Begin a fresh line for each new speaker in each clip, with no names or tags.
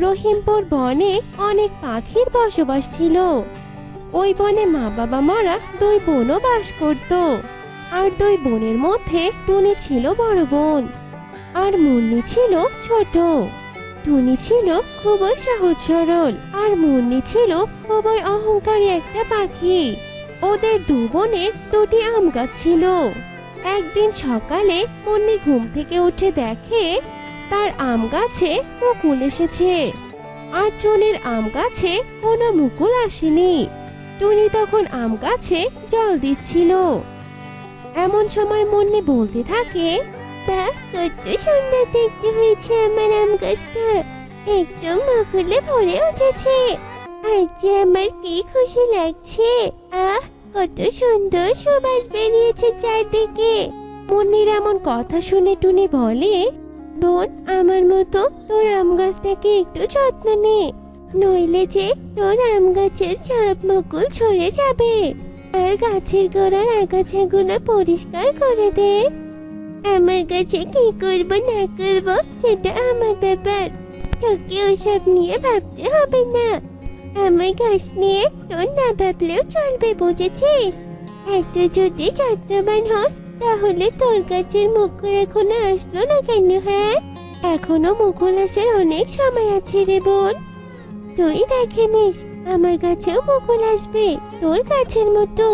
রহিমপুর বনে অনেক পাখির বসবাস ছিল। ওই বনে মা বাবা মরা দুই বোনও বাস করত। আর দুই বোনের মধ্যে টুনি ছিল বড় বোন, আর মুন্নি ছিল ছোট। টুনি ছিল খুবই সহজ সরল, আর মুন্নি ছিল খুবই অহংকারী একটা পাখি। ওদের দু বোনের দুটি আম গাছ ছিল। একদিন সকালে মুন্নি ঘুম থেকে উঠে দেখে তার আম গাছে মুকুল এসেছে, আর টুনির আম গাছে কোনো মুকুল আসেনি। টুনি তখন আম গাছে জল দিচ্ছিল। এমন সময় মুন্নি বলতে থাকে, বাহ, কত সুন্দর দেখতে হয়েছে আমার আম গাছটা, একদম মুকুলে ভরে উঠেছে। আজ যে আমার কি খুশি লাগছে। আহ, কত সুন্দর সুবাস বেরিয়েছে চারদিকে। মুন্নির এমন কথা শুনে টুনি বলে, বোন, আমার মতো তোর আম গাছটাকে একটু যত্ন নে, নইলে যে তোর আম গাছের সব মুকুল ঝরে যাবে। আর গাছের গোড়ার আগাছাগুলো পরিষ্কার করে দে। আমার গাছে কি করব না করব সেটা আমার ব্যাপার, তোকে ওসব নিয়ে ভাবতে হবে না। আমার গাছ নিয়ে তোর না ভাবলেও চলবে, বুঝেছিস? একটু যদি যত্নবান হোস তাহলে তোর গাছের মুকুল এখনো আসলো না কেন? হ্যাঁ, এখনো মুকুল আসার অনেক সময় আছে রে বোন। তুই দেখে নিস, আমার গাছেও মুকুল আসবে তোর গাছের মতো।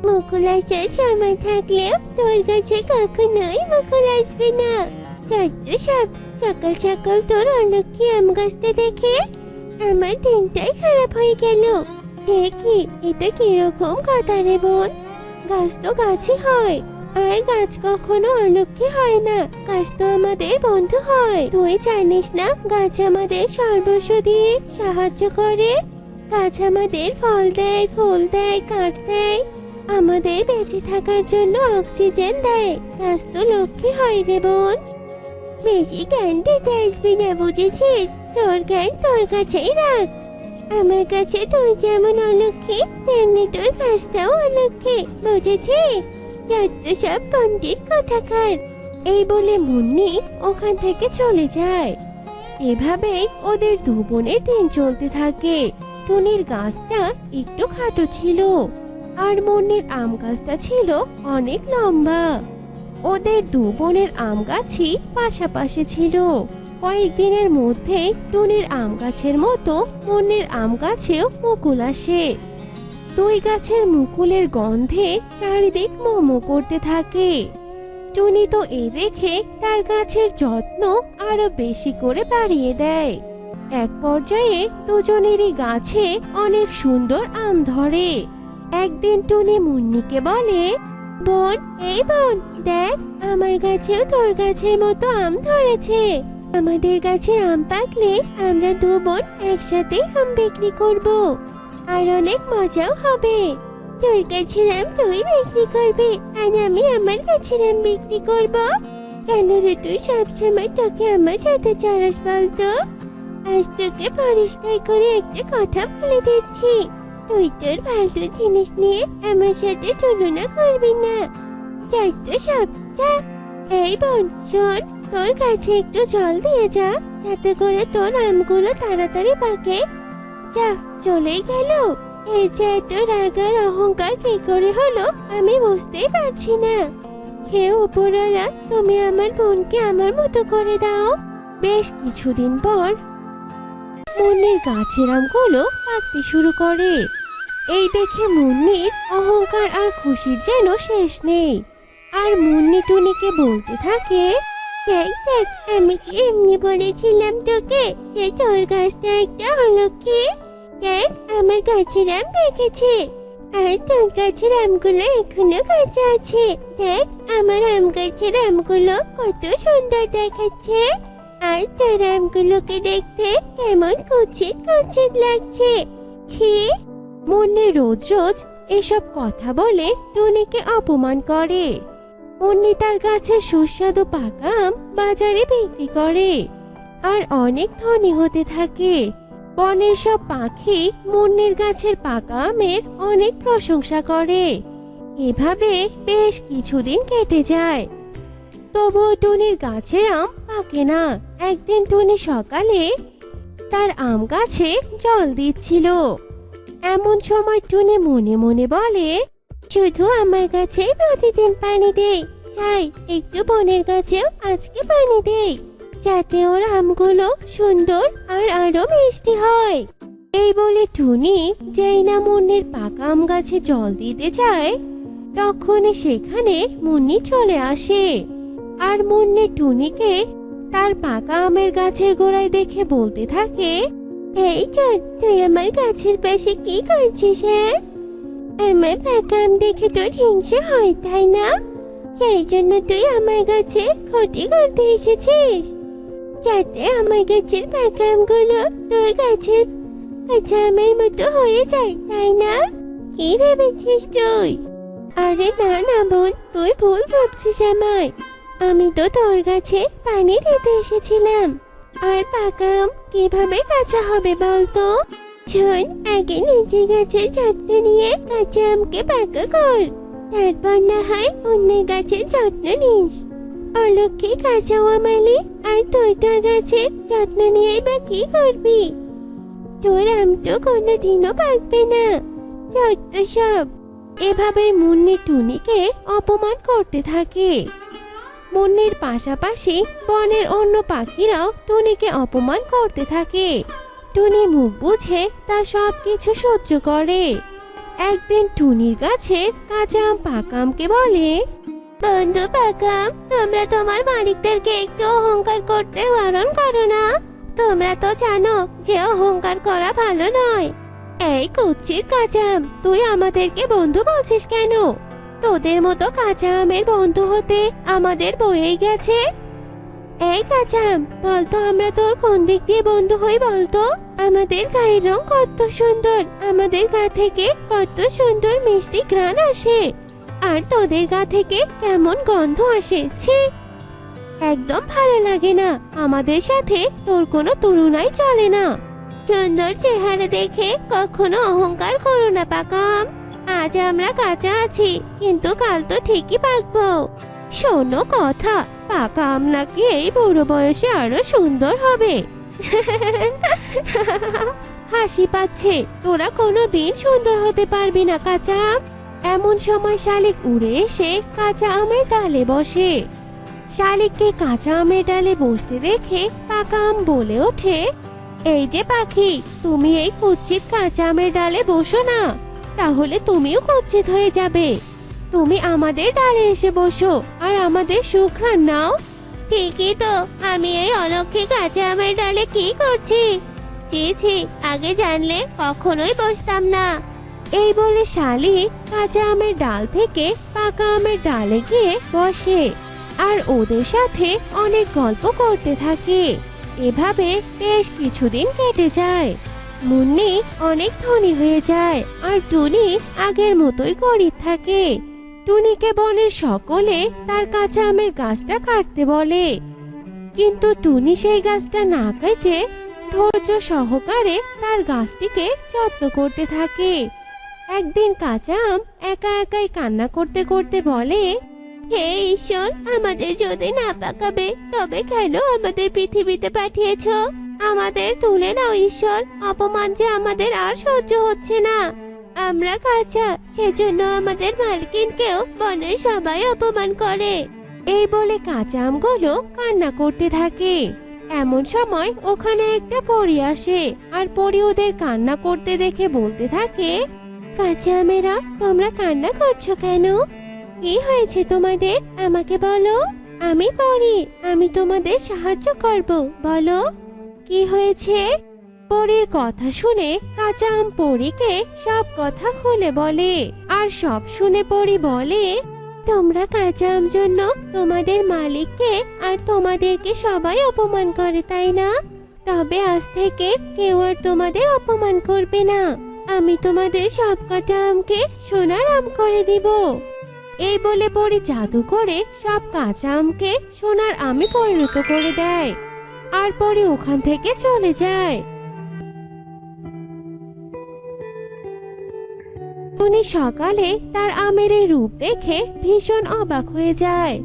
মুকুল আসার সময় থাকলেও তোর গাছে কখনোই মুকুল আসবে না। যত সব, সকাল সকাল তোর অলক্ষী আম গাছটা দেখে আমার দিনটাই খারাপ হয়ে গেল। দেখি এটা কিরকম কথা রে বোন? গাছ তো গাছই হয়, আর গাছ কখনো অলক্ষী হয় না। গাছ তো আমাদের বন্ধু হয়। তুই জানিস না, গাছ আমাদের সর্বস্ব দিয়ে সাহায্য করে। গাছ আমাদের ফল দেয়, ফুল দেয়, কাঠ দেয়, আমাদের বেঁচে থাকার জন্য অক্সিজেন দেয়। গাছ তো লক্ষ্মী হয় রে বোন। বেশি জ্ঞান দিতে আসবি না, বুঝেছিস? তোর জ্ঞান তোর কাছেই রাখ। আমার কাছে তুই যেমন অলক্ষী, তেমনি তোর গাছটাও অলক্ষী, বুঝেছিস? যত সব পণ্ডিত কথাকার। এই বলে মুন্নি ওখান থেকে চলে যায়। এভাবেই ওদের দু বোনের দিন চলতে থাকে। টুনির গাছটা একটু খাটো ছিল, আর মুন্নির আম গাছটা ছিল অনেক লম্বা। ওদের দু বোনের আম গাছই পাশাপাশি ছিল। কয়েকদিনের মধ্যে টুনির আম গাছের মতো মুন্নির আম গাছেও মুকুল আসে। দুই গাছের মুকুলের গন্ধে চারিদিক মোমো করতে থাকে। টুনি তো এই দেখে তার গাছের যত্ন আরো বেশি করে বাড়িয়ে দেয়। এক পর্যায়ে দুজনেরই গাছে অনেক সুন্দর আম ধরে। একদিন টুনি মুন্নিকে বলে, বোন, এই বোন, দেখ, আমার গাছেও তোর গাছের মতো আম ধরেছে। আমাদের গাছের আম পাকলে আমরা দু বোন একসাথে আম বিক্রি করব, আর অনেক মজাও হবে। তোর গাছের আম তুই বিক্রি করবি, আর আমি আমার গাছের আম বিক্রি করব। কেন রে তুই সবসময় তোকে আমার সাথে চড়াস বলতো? আজ তোকে পরিষ্কার করে একটা কথা বলে দিচ্ছি, তুই তোর ফালতু জিনিস নিয়ে আমার সাথে তুলনা করবি না। যাই তো সব, যা। এই বোন, শোন, তোর কাছে একটু জল দিয়ে যা, যাতে করে তোর আমগুলো তাড়াতাড়ি পাকে। যা, চলেই গেল। এই যে এত রাগ আর অহংকার কি করে হলো আমি বুঝতেই পারছি না। হে উপরওয়ালা, তুমি আমার বোনকে আমার মতো করে দাও। বেশ কিছুদিন পর মুন্নির গাছের আমগুলো পাকতে শুরু করে। এই দেখে মুন্নির অহংকার আর খুশির যেন শেষ নেই। আর মুন্নি টুনিকে বলতে থাকে, দেখ দেখ, আমি কি এমনি বলেছিলাম তোকে যে তোর গাছটা একটা অলক্ষী? দেখ, আমার গাছের আম পেকেছে, আর তোর গাছের আমগুলো এখনো কাঁচা আছে। দেখ, আমার আম গাছের আমগুলো কত সুন্দর দেখাচ্ছে, আর তোর আমগুলোকে দেখতে কেমন কুচিত কুচিত লাগছে। ছি! মুন্নি রোজ রোজ এসব কথা বলে টুনিকে অপমান করে। মুন্নি তার গাছে সুস্বাদু পাকা আম বাজারে বিক্রি করে, আর অনেক ধনী হতে থাকে। বনের সব পাখি মুন্নির গাছের পাকা আমের অনেক প্রশংসা করে। এভাবে বেশ কিছুদিন কেটে যায়, তবুও টুনির গাছের আম পাকে না। একদিন টুনি সকালে তার আম গাছে জল দিচ্ছিল। এমন সময় টুনি মনে মনে বলে, শুধু আমার গাছে প্রতিদিন পানি দেই, চাই একটু বনের গাছেও আজকে পানি দেই, যাতে ওর আমগুলো সুন্দর আর আরো মিষ্টি হয়। এই বলে টুনি যেই না মুন্নির পাকা আম গাছে জল দিতে যায়, তখনই সেখানে মুন্নি চলে আসে। আর মুন্নি টুনিকে তার পাকা আমের গাছের গোড়ায় দেখে বলতে থাকে, এই চল, তুই আমার গাছের পাশে কি করছিস? হ্যাঁ, আমার পাকা আম দেখে তোর হিংসে হয় তাই না? সেই জন্য তুই আমার গাছে ক্ষতি করতে এসেছিস, যাতে আমার গাছের পাকা আমগুলো তোর গাছের কাঁচা আমের মতো হয়ে যায় তাই না? কি ভেবেছিস তুই? আরে না না বোন, তুই ভুল ভাবছিস আমায়। আমি তো তোর গাছে পানি দিতে এসেছিলাম। আর পাকা আম কিভাবে কাঁচা হবে বলতো? শোন, আগে নিজের গাছের যত্ন নিয়ে কাঁচা আমকে পাকা কর, তারপর না হয় অন্যের গাছের যত্ন নিস। অলক্ষী কাঁচা আমালি, আর তুই তোর গাছের যত্ন নিয়েই বা কি করবি? তোর আম তো কোনোদিনও পাকবে না, যত সব। এভাবে মুন্নি টুনিকে অপমান করতে থাকে। মুন্নির পাশাপাশি বনের অন্য পাখিরাও টুনিকে অপমান করতে থাকে। টুনি মুখ বুঝে তার সব কিছু সহ্য করে। একদিন টুনির গাছের কাঁচা আম পাকা আমকে বলে, বন্ধু পাকা আম, তোমরা তোমার মালিকদেরকে একটু অহংকার করতে বারণ করো না। তোমরা তো জানো যে অহংকার করা ভালো নয়। এই কুচ্ছিত কাঁচা আম, তুই আমাদেরকে বন্ধু বলছিস কেন? তোদের মতো কাঁচা আমের বন্ধু হতে আমাদের বয়েই গেছে। এই কাঁচা আম, বলতো আমরা তোর কোন দিক দিয়ে বন্ধু হই বলতো? আমাদের গায়ের রং কত সুন্দর, আমাদের গা থেকে কত সুন্দর মিষ্টি ঘ্রাণ আসে, আর তোদের গা থেকে কেমন গন্ধ আসে। ছি, একদম ভালো লাগে না। আমাদের সাথে তোর কোনো তুলনাই চলে না। সুন্দর চেহারা দেখে কখনো অহংকার করো না পাকা আম। আজ আমরা কাঁচা আছি, কিন্তু কাল তো ঠিকই পাকবো। শোনো কথা, পাকা আম নাকি এই বুড়ো বয়সে আরো সুন্দর হবে। হাসি পাচ্ছে, তোরা কোনো দিন সুন্দর হতে পারবি না কাঁচা আম। এমন সময় শালিক উড়ে এসে কাঁচা আমের ডালে বসে। শালিককে কাঁচা আমের ডালে বসতে দেখে পাকা আম বলে ওঠে, এই যে পাখি, তুমি এই কুচ্ছিত কাঁচা আমের ডালে বসো না, তাহলে তুমিও কুচ্ছিত হয়ে যাবে। তুমি আমাদের ডালে এসে বসো আর আমাদের সুঘ্রাণ নাও। ঠিকই তো, আমি এই অলক্ষী কাঁচা আমের ডালে কি করছি? ছি ছি, আগে জানলে কখনোই বসতাম না। এই বলে শালিক কাঁচা আমের ডাল থেকে পাকা আমের ডালে গিয়ে বসে আর ওদের সাথে অনেক গল্প করতে থাকে। এভাবে বেশ কিছুদিন কেটে যায়। মুন্নি অনেক ধনী হয়ে যায় আর টুনি আগের মতোই গরিব থাকে। টুনিকে বনের সকলে তার কাঁচা আমের গাছটা কাটতে বলে, কিন্তু টুনি সেই গাছটা না কেটে ধৈর্য সহকারে তার গাছটিকে যত্ন করতে থাকে। একদিন কাঁচা আম একা একাই কান্না করতে করতে বলে, হে ঈশ্বর, আমাদের যদি না পাকাবে তবে কেন আমাদের পৃথিবীতে পাঠিয়েছো? আমাদের তুলে নাও ঈশ্বর, অপমান যে আমাদের আর সহ্য হচ্ছে না। আমরা কাঁচা, সেজন্য আমাদের মালকিনকেও বনের সবাই অপমান করে। এই বলে কাঁচা আমগুলো কান্না করতে থাকে। এমন সময় ওখানে একটা পরী আসে আর পরী ওদের কান্না করতে দেখে বলতে থাকে, কাঁচা আমেরা, তোমরা কান্না করছো কেন? কি হয়েছে তোমাদের, আমাকে বলো। আমি পরী, আমি তোমাদের সাহায্য করব, বলো কি হয়েছে। পরীর কথা শুনে কাঁচা আম পরীকে সব কথা খুলে বলে। আর সব শুনে পরী বলে, তোমরা কাঁচা আম জন্য তোমাদের মালিককে আর তোমাদেরকে সবাই অপমান করে তাই না? তবে আজ থেকে কেউ আর তোমাদের অপমান করবে না। আমি তোমাদের সব কটা আমকে সোনার আম করে দিব। এই বলে পরী জাদু করে সব কাঁচা আমকে সোনার আমে পরিণত করে দেয় আর পরে ওখান থেকে চলে যায়। টুনি সকালে তার আমের এই রূপ দেখে ভীষণ অবাক হয়ে যায়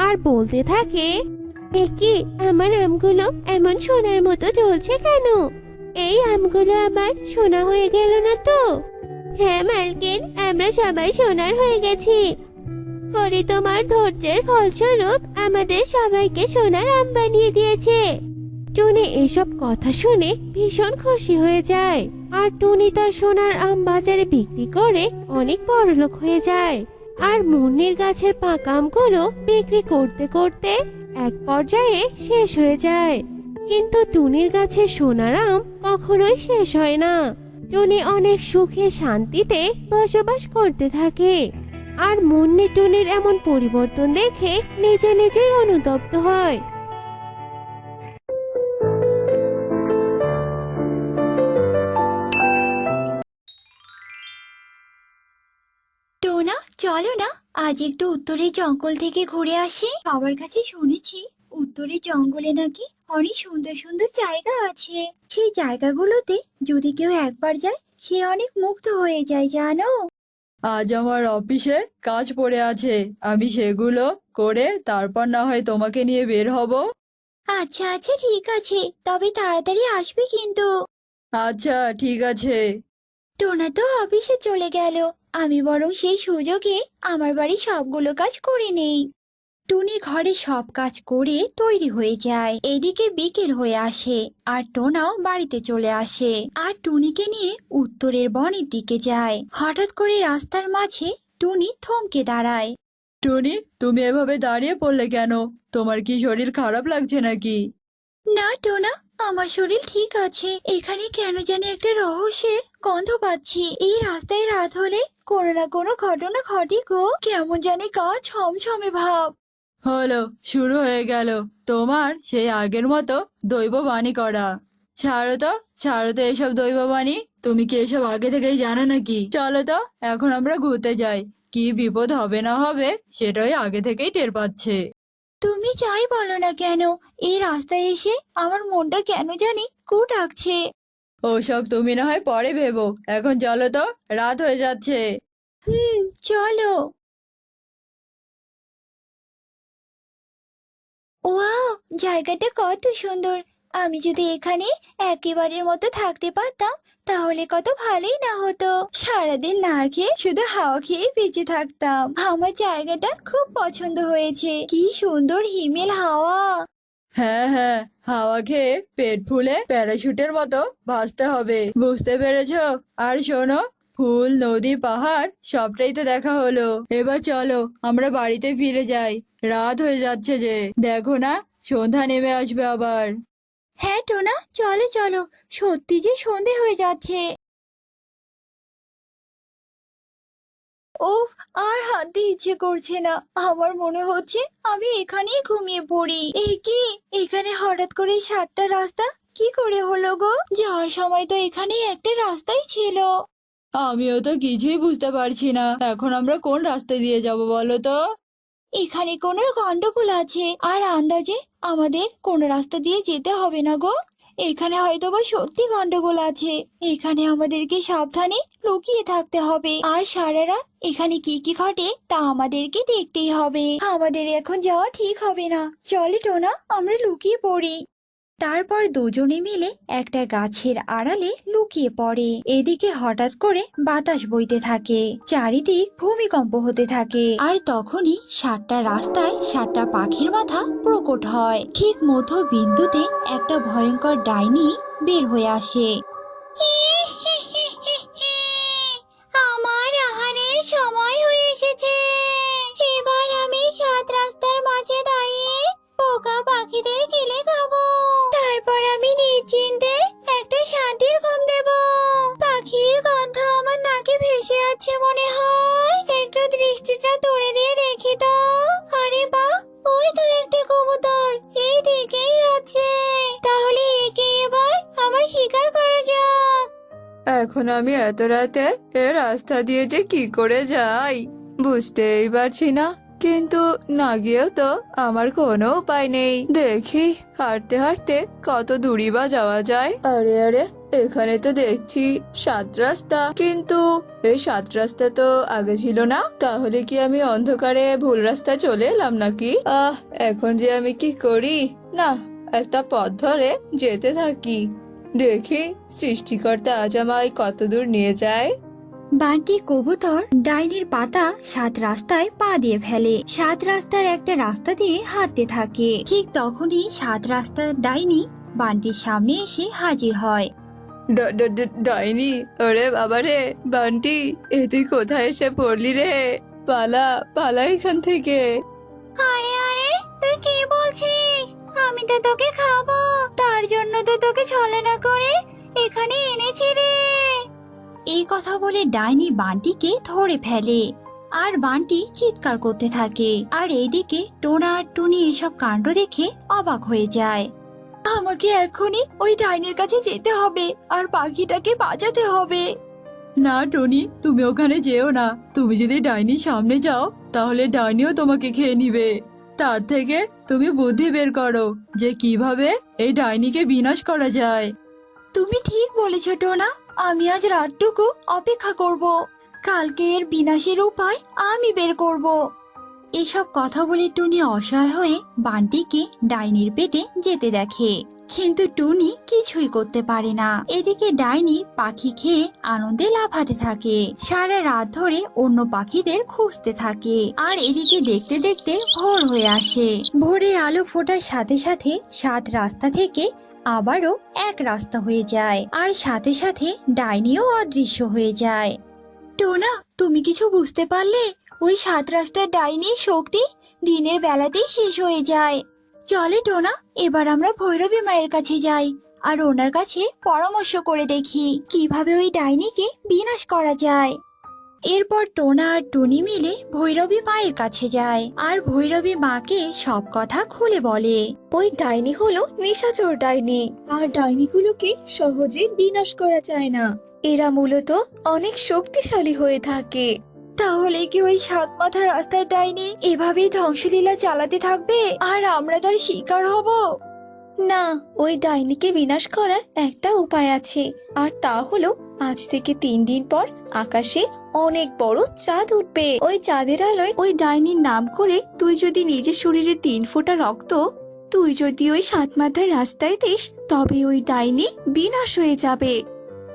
আর বলতে থাকে, একি, আমার আমগুলো এমন সোনার মতো জ্বলছে কেন? এই আমগুলো আমার সোনা হয়ে গেল না তো? হ্যাঁ মালকিন, আমরা সবাই সোনার হয়ে গেছি। পরে তোমার ধৈর্যের ফলস্বরূপ আমাদের সবাইকে সোনার আম বানিয়ে দিয়েছে। টুনি এসব কথা শুনে ভীষণ খুশি হয়ে যায়, আর টুনি তার সোনার আম বাজারে বিক্রি করে অনেক বড়লোক হয়ে যায়। আর মুন্নির গাছের পাকা আমগুলো বিক্রি করতে করতে এক পর্যায়ে শেষ হয়ে যায়। কিন্তু টুনির গাছের সোনার আম কখনোই শেষ হয় না। টুনি অনেক সুখে শান্তিতে বসবাস করতে থাকে। আর মুন্নি টুনির এমন পরিবর্তন দেখে নিজে নিজেই অনুতপ্ত হয়।
টোনা, চলো না আজ একটু উত্তরের জঙ্গল থেকে ঘুরে আসি। সবার কাছে শুনেছি উত্তরের জঙ্গলে নাকি অনেক সুন্দর সুন্দর জায়গা আছে। সেই জায়গাগুলোতে যদি কেউ একবার যায় সে অনেক মুগ্ধ হয়ে যায়, জানো।
আজ আমার অফিসে কাজ পড়ে আছে, আমি সেগুলো করে তারপর না হয় তোমাকে নিয়ে বের হব।
আচ্ছা আচ্ছা, ঠিক আছে, তবে তাড়াতাড়ি আসবে কিন্তু।
আচ্ছা ঠিক আছে।
টোনা তো অফিসে চলে গেল, আমি বরং সেই সুযোগে আমার বাড়ির সবগুলো কাজ করে নেই। টুনি ঘরে সব কাজ করে তৈরি হয়ে যায়। এদিকে বিকেল হয়ে আসে আর টোনাও বাড়িতে চলে আসে আর টুনিকে নিয়ে উত্তরের বনের দিকে যায়। হঠাৎ করে রাস্তার মাঝে টুনি থমকে দাঁড়ায়।
টুনি, তুমি এভাবে দাঁড়িয়ে পড়লে কেন? তোমার কি শরীর খারাপ লাগছে নাকি?
না টোনা, আমার শরীর ঠিক আছে। এখানে কেন জানি একটা রহস্যের গন্ধ পাচ্ছি। এই রাস্তায় রাত হলে কোনো না কোনো ঘটনা ঘটে গো। কেমন জানি গা ছমছমে ভাব।
হলো, শুরু হয়ে গেল তোমার সেই আগের মতো দৈববাণী করা। ছাড়ো তো এসব দৈববাণী। তুমি কি এসব আগে থেকেই জানো নাকি? চলো তো এখন আমরা ঘুরতে যাই। কি বিপদ হবে না হবে সেটাই আগে থেকেই টের পাচ্ছে।
তুমি যাই বলো না কেন, এই রাস্তায় এসে আমার মনটা কেন জানি কু ডাকছে।
ওসব তুমি না হয় পরে ভেবো, এখন চলো তো, রাত হয়ে যাচ্ছে।
চলো। ওয়াও, জায়গাটা কত সুন্দর। আমি যদি এখানে একেবারের মতো থাকতে পারতাম তাহলে কত ভালোই না হতো। সারাদিন না খেয়ে শুধু হাওয়া খেয়ে বেঁচে থাকতাম। আমার জায়গাটা খুব পছন্দ হয়েছে। কি সুন্দর হিমেল হাওয়া।
হ্যাঁ হ্যাঁ, হাওয়া খেয়ে পেট ফুলে প্যারাশুটের মতো ভাসতে হবে, বুঝতে পেরেছো? আর শোনো, ফুল নদী পাহাড় সবটাই তো দেখা হলো। এবার চলো আমরা বাড়িতে ফিরে যাই, রাত হয়ে যাচ্ছে যে। দেখো না, সন্ধ্যা নেমে আসবে আবার।
হ্যাঁ টোনা, চলো চলো, সত্যি যে সন্ধে হয়ে যাচ্ছে। উফ, আর হাঁটতে ইচ্ছে করছে না। আমার মনে হচ্ছে আমি এখানেই ঘুমিয়ে পড়ি। এই কি, এখানে হঠাৎ করে 7টা রাস্তা কি করে হলো গো? যাওয়ার সময় তো এখানে একটা রাস্তাই ছিল।
আমিও তো কিছুই বুঝতে পারছি না, এখন আমরা কোন রাস্তা দিয়ে যাব বলো তো?
এখানে কোনো গন্ডগোল আছে, আর আন্দাজে আমাদের কোন রাস্তা দিয়ে যেতে হবে না গো। এখানে হয়তোবা সত্যি গন্ডগোল আছে। এখানে আমাদেরকে সাবধানে লুকিয়ে থাকতে হবে। আর সারা রাত এখানে কি কি ঘটে তা আমাদেরকে দেখতেই হবে। আমাদের এখন যাওয়া ঠিক হবে না। চলো টোনা, আমরা লুকিয়ে পড়ি। তারপর দুজনে মিলে একটা গাছের আড়ালে লুকিয়ে পড়ে। এদিকে হঠাৎ করে বাতাস বইতে থাকে, চারিদিক ভূমিকম্প হতে থাকে। আর তখনই 7টা রাস্তায় 7টা পাখির মাথা প্রকট হয়। ঠিক মধ্য বিন্দুতে একটা ভয়ঙ্কর ডাইনি বের হয়ে আসে। আমার আহারের সময় হয়ে এসেছে। এবার আমি 7 রাস্তার মাঝে দাঁড়িয়ে পোকা পাখিদের গিলে খাবো। তারপর আমি নিশ্চিন্তে একটা শান্তির ঘুম দেব। পাখির গন্ধ আমার নাকে ভেসে আছে মনে হয়। একটু দৃষ্টিটা দূরে দিয়ে দেখি তো। আরে বাহ, ওই তো একটা কবুতর এই দিকেই আছে। তাহলে একে এবার আমার শিকার করা যাক।
এখন আমি এত রাতে এ রাস্তা দিয়ে যে কি করে যাই বুঝতেই পারছি না, কিন্তু না গিয়েও তো আমার কোনো উপায় নেই। দেখি হাঁটতে হাঁটতে কত দূরই বা যাওয়া যায়। আরে আরে, এখানে তো দেখছি 7 রাস্তা, কিন্তু এই 7 রাস্তা তো আগে ছিল না। তাহলে কি আমি অন্ধকারে ভুল রাস্তা চলে এলাম নাকি? এখন যে আমি কি করি? না, একটা পথ ধরে যেতে থাকি, দেখি সৃষ্টিকর্তা আজ আমায় কত দূর নিয়ে যায়।
বান্টি কবুতর ডাইনির পাতা 7 রাস্তায় পা দিয়ে ফেলে। 7 রাস্তার একটা রাস্তা দিয়ে হাঁটতে থাকে। ঠিক তখনই 7 রাস্তার ডাইনি বান্টির সামনে এসে হাজির হয়।
ডাইনি, ওরে বাবা রে বান্টি, এ তুই কোথায় এসে পড়লি রে? পালা পালা এখান থেকে।
আরে আরে, তুই কি বলছিস? আমি তো তোকে খাবো, তার জন্য তো তোকে ছলনা করে এখানে এনেছি রে। এই কথা বলে ডাইনি বান্টিকে ধরে ফেলে, আর বান্টি চিৎকার করতে থাকে। আর এইদিকে টোনা আর টুনি এসব কাণ্ড দেখে অবাক হয়ে যায়। আমাকে এখনই ওই ডাইনির কাছে যেতে হবে আর পাখিটাকে বাঁচাতে হবে।
না টনি, তুমি ওখানে যেও না। তুমি যদি ডাইনির সামনে যাও তাহলে ডাইনিও তোমাকে খেয়ে নিবে। তার থেকে তুমি বুদ্ধি বের করো যে কিভাবে এই ডাইনিকে বিনাশ করা যায়।
তুমি ঠিক বলেছ টোনা, আমি আজ রাতটুকু অপেক্ষা করব। কালকে এর বিনাশের উপায় আমি বের করব। এসব কথা বলে টুনি অসহায় হয়ে বান্টিকে ডাইনির পেটে যেতে দেখে, কিন্তু টুনি কিছুই করতে পারে না। এদিকে ডাইনি পাখি খেয়ে আনন্দে লাফাতে থাকে, সারা রাত ধরে অন্য পাখিদের খুঁজতে থাকে। আর এদিকে দেখতে দেখতে ভোর হয়ে আসে। ভোরের আলো ফোটার সাথে সাথে 7 রাস্তা থেকে আবারও এক রাস্তা হয়ে যায়, আর সাথে সাথে ডাইনিও অদৃশ্য হয়ে যায়। টোনা, তুমি কিছু বুঝতে পারলে? ওই 7 রাস্তার ডাইনির শক্তি দিনের বেলাতেই শেষ হয়ে যায়। চলে টোনা, এবার আমরা ভৈরবী মায়ের কাছে যাই আর ওনার কাছে পরামর্শ করে দেখি কিভাবে ওই ডাইনিকে বিনাশ করা যায়। এরপর টোনা আর টুনি মিলে ভৈরবী মায়ের কাছে যায় আর ভৈরবী মাকে সব কথা খুলে বলে।
ওই ডাইনি হলো নিশাচর ডাইনি, আর ডাইনিগুলোকে সহজে বিনাশ করা যায় না। এরা মূলত অনেক শক্তিশালী হয়ে থাকে।
তাহলে কি ওই 7 মাথার রাস্তার ডাইনি এভাবেই ধ্বংসলীলা চালাতে থাকবে আর আমরা তার শিকার হব?
না, ওই ডাইনিকে বিনাশ করার একটা উপায় আছে, আর তা হলো আজ থেকে 3 দিন পর আকাশে অনেক বড় চাঁদ উঠবে। ওই চাঁদের আলোয় ওই ডাইনির নাম করে তুই যদি নিজের শরীরে 3 ফোঁটা রক্ত তুই যদি ওই 7 মাথার রাস্তায় দিস, তবে ওই ডাইনি বিনাশ হয়ে যাবে,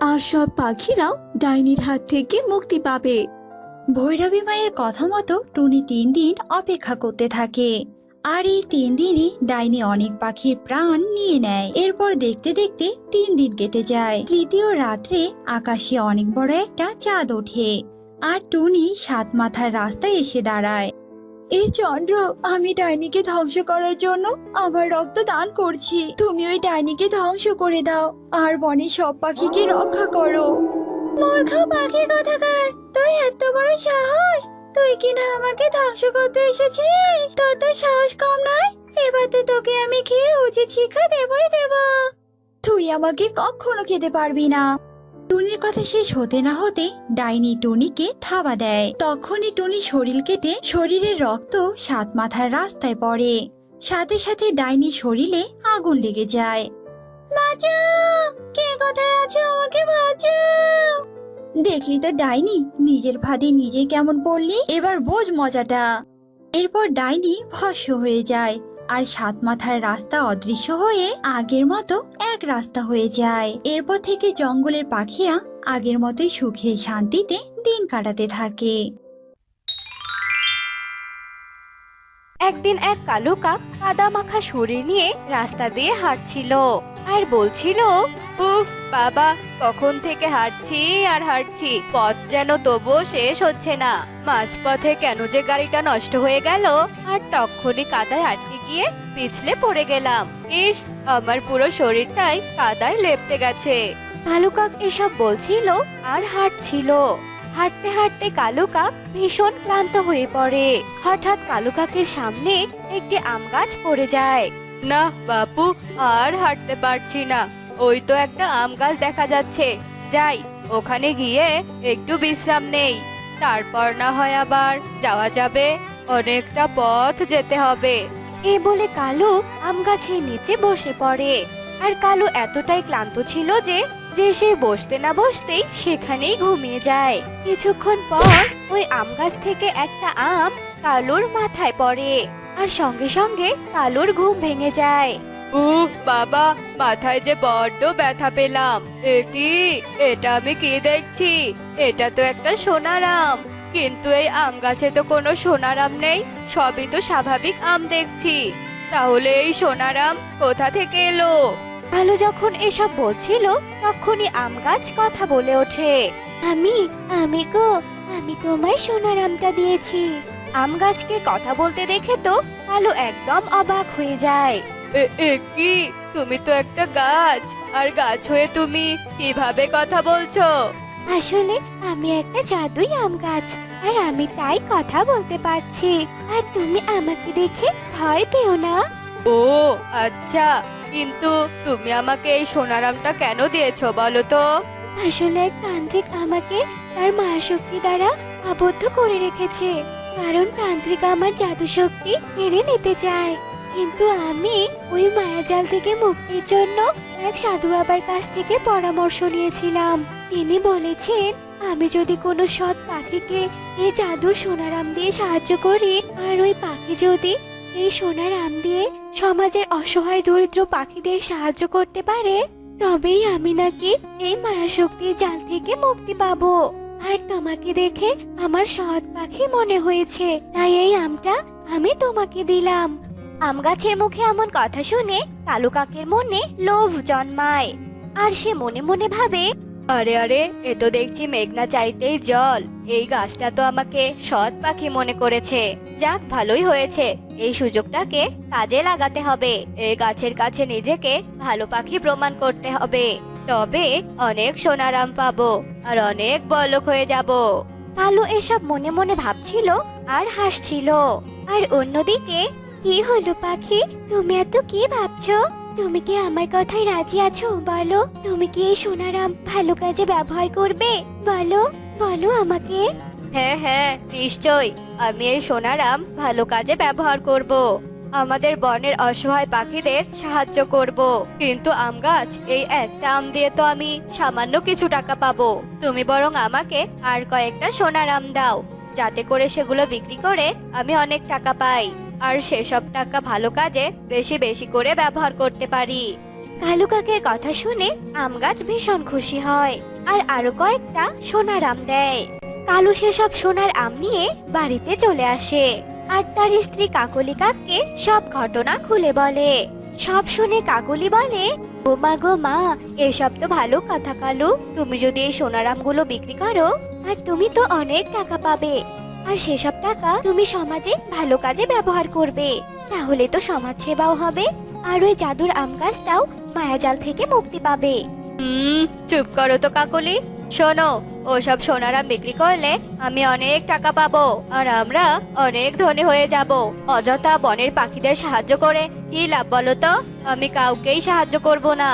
আর সব পাখিরাও ডাইনির হাত থেকে মুক্তি পাবে।
ভৈরবী মায়ের কথা মতো টুনি 3 দিন অপেক্ষা করতে থাকে, আর এই 3 দিনই ডাইনি অনেক পাখির প্রাণ নিয়ে নেয়। এরপর দেখতে দেখতে 3 দিন কেটে যায়। তৃতীয় রাত্রে আকাশে অনেক বড় একটা চাঁদ ওঠে, আর টুনি 7 মাথার রাস্তায় এসে দাঁড়ায়। এই চন্দ্র, আমি ডাইনিকে ধ্বংস করার জন্য আমার রক্ত দান করছি। তুমি ওই ডাইনিকে ধ্বংস করে দাও আর বনের সব পাখিকে রক্ষা করো। মূর্খ পাখি কোথাকার, তোর এত বড় সাহস! তুই কিনা আমাকে ধ্বংস করতে এসেছিস? তোর তো সাহস কম নয়। এবার তো তোকে আমি খেয়ে উচিত শিক্ষা দেবই দেব। তুই আমাকে কখনো খেতে পারবি না। টুনির কথা শেষ হতে না হতে ডাইনি টুনিকে থাবা দেয়। তখনই টুনি শরীর কেটে শরীরের রক্ত 7 মাথার রাস্তায় পড়ে। সাথে সাথে ডাইনির শরীরে আগুন লেগে যায়। বাঁচাও! কে কোথায় আছো? আমাকে বাঁচাও! দেখলি তো ডাইনি, নিজের ফাঁদে নিজে কেমন পড়লি। এবার বোঝ মজাটা। এরপর ডাইনি ভস্ম হয়ে যায়, আর 7 মাথার রাস্তা অদৃশ্য হয়ে আগের মতো এক রাস্তা হয়ে যায়। এরপর থেকে জঙ্গলের পাখিরা আগের মতোই সুখে শান্তিতে দিন কাটাতে থাকে।
একদিন এক কালো কাক কাদা মাখা শরীর নিয়ে রাস্তা দিয়ে হাঁটছিল আর বলছিল, উফ বাবা, কখন থেকে হাঁটছি আর হাঁটছি, পথ যেন তবুও শেষ হচ্ছে না। মাঝপথে কেন যে গাড়িটা নষ্ট হয়ে গেল, আর তখনই কাদায় আটকে গিয়ে পিছলে পড়ে গেলাম। ইস, আমার পুরো শরীরটাই কাদায় লেপ্টে গেছে। কালো কাক এসব বলছিল আর হাঁটছিল। হাঁটতে হাঁটতে কালো কাক ভীষণ ক্লান্ত হয়ে পড়ে। হঠাৎ কালো কাকের সামনে একটি আম গাছ পড়ে যায়। না বাপু, আর হাঁটতে পারছি না। ওই তো একটা আম গাছ দেখা যাচ্ছে, যাই ওখানে গিয়ে একটু বিশ্রাম নেই, তারপর না হয় আবার যাওয়া যাবে। অনেকটা পথ যেতে হবে। এই বলে কালু আম গাছের নিচে বসে পড়ে। আর কালু এতটাই ক্লান্ত ছিল যে যে সে বসতে না বসতেই সেখানেই ঘুমিয়ে যায়। কিছুক্ষণ পর ওই আম গাছ থেকে একটা আম কালুর মাথায় পড়ে, আর সঙ্গে সঙ্গে কালুর ঘুম ভেঙে যায়। বাবা, মাথায় যে বড্ড ব্যথা পেলাম। এটা আমি কি দেখছি? এটা তো একটা সোনার আম, কিন্তু এই আম গাছে তো কোনো সোনার আম নেই, সবই তো স্বাভাবিক আম দেখছি। তাহলে এই সোনার আম কোথা থেকে এলো? কালু যখন এসব বলছিল তখনই আম গাছ কথা বলে ওঠে। আমি গো, আমি তোমায় সোনার আমটা দিয়েছি। আম গাছকে কথা বলতে দেখে তো কালু একদম অবাক হয়ে যায়। কি, তুমি তো একটা গাছ, আর গাছ হয়ে তুমি কিভাবে কথা বলছো? আসলে আমি একটা জাদুই আম গাছ, আর আমি তাই কথা বলতে পারছি। আর তুমি আমাকে দেখে ভয় পেও না। ও আচ্ছা, কিন্তু তুমি আমাকে এই সোনার আমটা কেন দিয়েছো বলো তো? আসলে এক তান্ত্রিক আমাকে তার মায়া শক্তি দ্বারা আবদ্ধ করে রেখেছে, কারণ তান্ত্রিক আমার জাদু শক্তি কেড়ে নিতে চায়। কিন্তু আমি ওই মায়াজাল থেকে মুক্তির জন্য এক সাধু বাবার কাছ থেকে পরামর্শ নিয়েছিলাম। তিনি বলেছেন আমি যদি কোনো সৎ পাখিকে এই জাদুর সোনার আম দিয়ে সাহায্য করি, আর ওই পাখি যদি এই সোনার আম দিয়ে সমাজের অসহায় দরিদ্র পাখিদের সাহায্য করতে পারে, তবেই আমি নাকি এই মায়া শক্তির জাল থেকে মুক্তি পাবো। আর তোমাকে দেখে আমার সৎ পাখি মনে হয়েছে, তাই এই আমটা আমি তোমাকে দিলাম। আম গাছের মুখে এমন কথা শুনে কালু কাকের মনে লোভ জন্মায়, আর সে মনে মনে ভাবে, আরে আরে, এ তো দেখছি মেঘনা চাইতেই জল। এই গাছটা তো আমাকে সৎ পাখি মনে করেছে। যাক, ভালোই হয়েছে, এই সুযোগটাকে কাজে লাগাতে হবে। এই গাছের কাছে নিজেকে ভালো পাখি প্রমাণ করতে হবে, তবে অনেক সোনার আম পাবো আর অনেক বড়লোক হয়ে যাব। কালু এসব মনে মনে ভাবছিল আর হাসছিল। আর অন্যদিকে, কি হলো পাখি, তুমি এত কি ভাবছো? তুমি কি আমার কথায় রাজি আছো? বলো, তুমি কি এই সোনার আম ভালো কাজে ব্যবহার করবে? বলো বলো আমাকে। হ্যাঁ হ্যাঁ, নিশ্চয়, আমি এই সোনার আম ভালো কাজে ব্যবহার করব। আমাদের বনের অসহায় পাখিদের সাহায্য করব। কিন্তু আম গাছ, এই একটা আম দিয়ে তো আমি সামান্য কিছু টাকা পাবো। তুমি বরং আমাকে আর কয়েকটা সোনার আম দাও, যাতে করে সেগুলো বিক্রি করে আমি অনেক টাকা পাই, আর সেসব টাকা ভালো কাজে বেশি বেশি করে ব্যবহার করতে পারি। কালু কাকের কথা শুনে আম গাছ ভীষণ খুশি হয়, আর আরো কয়েকটা সোনার আম দেয়। কালু সেসব সোনার আম নিয়ে বাড়িতে চলে আসে, আর তার স্ত্রী কাকলি কাককে সব ঘটনা খুলে বলে। সব শুনে কাকলি বলে, ও মা গো মা, এসব তো ভালো কথা কালু। তুমি যদি এই সোনার আমগুলো বিক্রি করো, আর তুমি তো অনেক টাকা পাবে, আর সেসব টাকা তুমি সমাজে ভালো কাজে ব্যবহার করবে। তাহলে তো সমাজ সেবাও হবে, আর ওই জাদুর আম গাছটাও মায়াজাল থেকে মুক্তি পাবে। চুপ করো তো কাকলি। শোনো, ওসব সোনার আম বিক্রি করলে আমি অনেক টাকা পাবো, আর আমরা অনেক ধনী হয়ে যাব। অযথা বনের পাখিদের সাহায্য করে কি লাভ বলো তো? আমি কাউকেই সাহায্য করব না।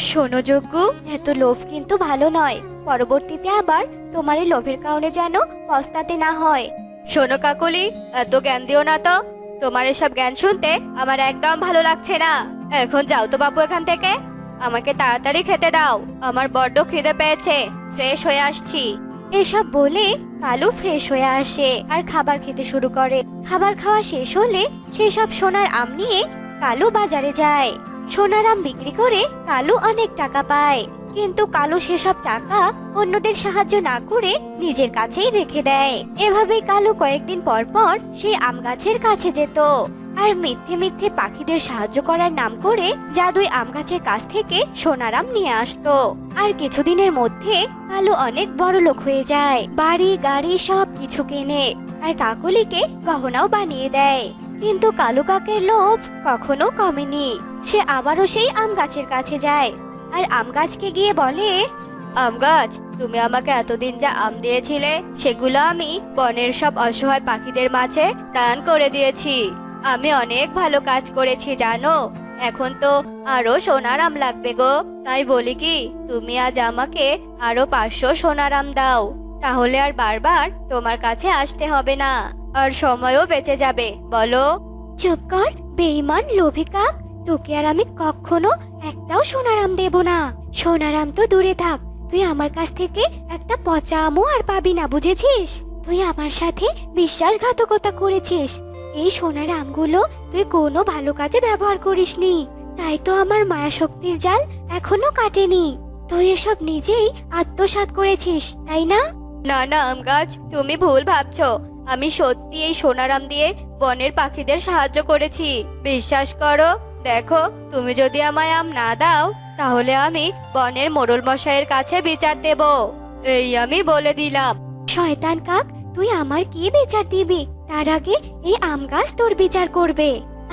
শোনো যজ্ঞ, এত লোভ কিন্তু ভালো নয়। পরবর্তীতে আবার তোমার এই লোভের কারণে যেন পস্তাতে না হয়। শোনো কাকলি, এত জ্ঞান দিও না তো। তোমার এসব জ্ঞান শুনতে আমার একদম ভালো লাগছে না। এখন যাও তো বাবু এখান থেকে, আমাকে তাড়াতাড়ি খেতে দাও, আমার বড্ড খিদে পেয়েছে। ফ্রেশ হয়ে আসছি। এসব বলে কালু ফ্রেশ হয়ে আসে আর খাবার খেতে শুরু করে। খাবার খাওয়া শেষ হলে সেসব সোনার আম নিয়ে কালু বাজারে যায়। সোনার আম বিক্রি করে কালু অনেক টাকা পায়, কিন্তু কালু সেসব টাকা অন্যদের সাহায্য না করে নিজের কাছেই রেখে দেয়। এভাবেই কালু কয়েকদিন পর পর সেই আম গাছের কাছে যেত, আর মিথ্যে মিথ্যে পাখিদের সাহায্য করার নাম করে জাদুই আম গাছের কাছ থেকে সোনার আম নিয়ে আসতো। আর কিছুদিনের মধ্যে কালু অনেক বড় লোক হয়ে যায়, বাড়ি গাড়ি সব কিছু কেনে, আর কাকলিকে গহনাও বানিয়ে দেয়। কিন্তু কালু কাকের লোভ কখনো কমেনি। সে আবারও সেই আম গাছের কাছে যায়, আর আম গাছকে গিয়ে বলে, আম গাছ, তুমি আমাকে এতদিন যা আম দিয়েছিলে সেগুলো আমি বনের সব অসহায় পাখিদের মাঝে দান করে দিয়েছি। আমি অনেক ভালো কাজ করেছি জানো। এখন তো আরো সোনার আম লাগবে গো, তাই বলি কি, তুমি আজ আমাকে আরো 500 সোনার আম দাও, তাহলে আর বারবার তোমার কাছে আসতে হবে না, আর সময়ও বেঁচে যাবে। বলো। চুপ কর বেঈমান লোভী কাক, তোকে আর আমি কখনো একটাও সোনার আম দেব না। সোনারাম তো দূরে থাক, তুই আমার কাছ থেকে একটা পচা আমও আর পাবি না, বুঝেছিস? তুই আমার সাথে বিশ্বাসঘাতকতা করেছিস। এই সোনার আমগুলো তুই কোনো ভালো কাজে ব্যবহার করিসনি, তাই তো আমার মায়া শক্তির জাল এখনো কাটেনি। তুই এসব নিজেই আত্মসাৎ করেছিস, তাই না? না না আম গাছ, তুমি ভুল ভাবছো। আমি সত্যি এই সোনারাম দিয়ে বনের পাখিদের সাহায্য করেছি, বিশ্বাস করো। দেখো, তুমি যদি আমায় আম না দাও তাহলে আমি বনের মোড়ল মশাইয়ের কাছে বিচার দেব, এই আমি বলে দিলাম। শয়তান কাক, তুই আমার কি বিচার দিবি? তার আগে এই আম গাছ তোর বিচার করবে।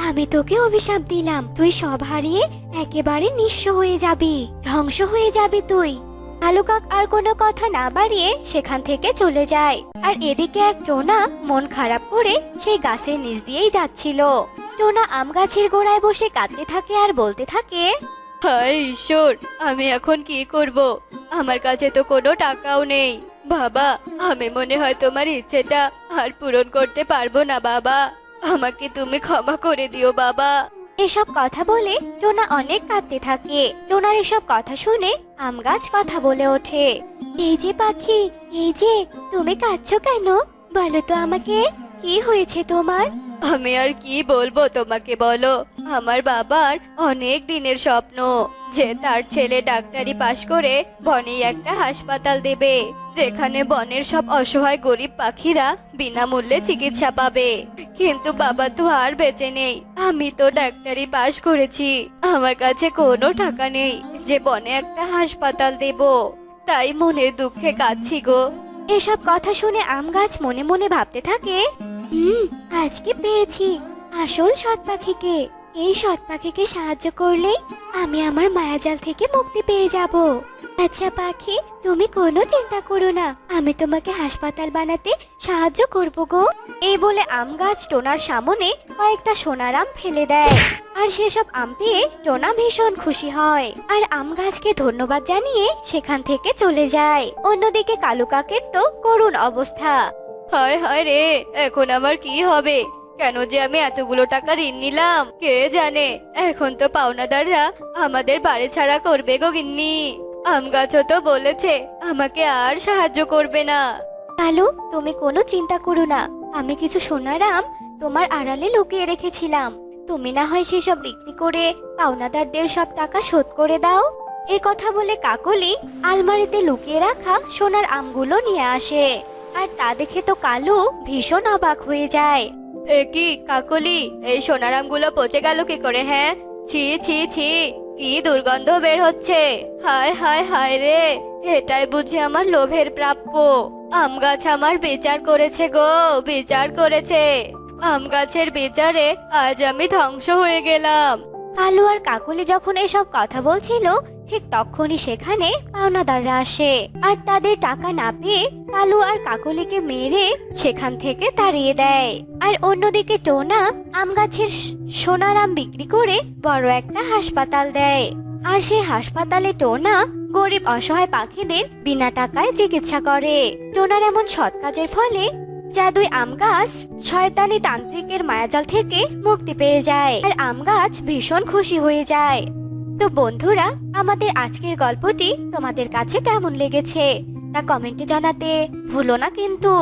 আমি তোকে অভিশাপ দিলাম, তুই সব হারিয়ে একেবারে নিঃস্ব হয়ে যাবি, ধ্বংস হয়ে যাবি তুই। কালু কাক আর কোনো কথা না বাড়িয়ে সেখান থেকে চলে যায়। আর এদিকে এক টোনা মন খারাপ করে সেই গাছের নিচ দিয়েই যাচ্ছিল। টোনা আম গাছের গোড়ায় বসে কাঁদতে থাকে আর বলতে থাকে, হায় ঈশ্বর, আমি এখন কি করব? আমার কাছে তো কোনো টাকাও নেই। বাবা, আমি মনে হয় তোমার ইচ্ছেটা আর পূরণ করতে পারবো না বাবা, আমাকে তুমি ক্ষমা করে দিও বাবা। এসব কথা বলে টোনা অনেক কাঁদতে থাকে। টোনার এসব কথা শুনে আম গাছ কথা বলে ওঠে, এই যে পাখি, এই যে, তুমি কাঁদছো কেন? বলো তো আমাকে, কি হয়েছে তোমার? আমি আর কি বলবো তোমাকে, বলো। আমার বাবার অনেক দিনের স্বপ্ন যে তার ছেলে ডাক্তারি পাশ করে বনে একটা হাসপাতাল দেবে, যেখানে বনের সব অসহায় গরিব পাখিরা বিনামূল্যে চিকিৎসা পাবে। কিন্তু বাবা তো আর বেঁচে নেই। আমি তো ডাক্তারি পাশ করেছি, আমার কাছে কোনো টাকা নেই যে বনে একটা হাসপাতাল দেব, তাই মনের দুঃখে কাঁদছি গো। এসব কথা শুনে আম গাছ মনে মনে ভাবতে থাকে, আজকে পেয়েছি আসল সৎ পাখিকে। এই সৎ পাখিকে সাহায্য করলেই আমি আমার মায়াজাল থেকে মুক্তি পেয়ে যাব। আচ্ছা পাখি, তুমি কোনো চিন্তা করো না, আমি তোমাকে হাসপাতাল বানাতে সাহায্য করব গো। এই বলে আম গাছ টোনার সামনে কয়েকটা সোনার আম ফেলে দেয়। আর সেসব আম পেয়ে টোনা ভীষণ খুশি হয় আর আম গাছকে ধন্যবাদ জানিয়ে সেখান থেকে চলে যায়। অন্যদিকে কালু কাকের তো করুণ অবস্থা। হায় হায় রে, এখন আমার কি হবে? কেন যে আমি এতগুলো টাকা ঋণ নিলাম, কে জানে? এখন তো পাওনাদাররা আমাদের বাড়ি ছাড়া করবে গো গিন্নি। আম গাছও তো বলেছে আমাকে আর সাহায্য করবে না। কালু, তুমি কোনো চিন্তা করো না, আমি কিছু সোনার আম তোমার আড়ালে লুকিয়ে রেখেছিলাম, তুমি না হয় সেসব বিক্রি করে পাওনাদারদের সব টাকা শোধ করে দাও। এ কথা বলে কাকলি আলমারিতে লুকিয়ে রাখা সোনার আমগুলো নিয়ে আসে। আর তা দেখে তো কালু ভীষণ অবাক হয়ে যায়। এ কি কাকলি, এই সোনার আমগুলো পচে গেল কি করে? হ্যাঁ, ছি ছি ছি, কি দুর্গন্ধ বের হচ্ছে। হায় হায় হায় রে, এটাই বুঝি আমার লোভের প্রাপ্য। আম গাছ আমার বিচার করেছে গো, বিচার করেছে। আম গাছের বিচারে আজ আমি ধ্বংস হয়ে গেলাম। কালু আর কাকলি যখন এসব কথা বলছিল, ঠিক তখনই সেখানে পাওনাদাররা আসে আর তাদের টাকা না পেয়ে কালু আর কাকলিকে মেরে সেখান থেকে তাড়িয়ে দেয়। আর অন্যদিকে টোনা আম গাছের সোনার আম বিক্রি করে বড় একটা হাসপাতাল দেয়। আর সেই হাসপাতালে টোনা গরিব অসহায় পাখিদের বিনা টাকায় চিকিৎসা করে। টোনার এমন সৎ কাজের ফলে জাদুই আম গাছ শয়তানি তান্ত্রিকের মায়াজাল থেকে মুক্তি পেয়ে যায় আর আম গাছ ভীষণ খুশি হয়ে যায়। তো বন্ধুরা, আমাদের আজকের গল্পটি তোমাদের কাছে কেমন লেগেছে তা কমেন্টে জানাতে ভুলো না কিন্তু।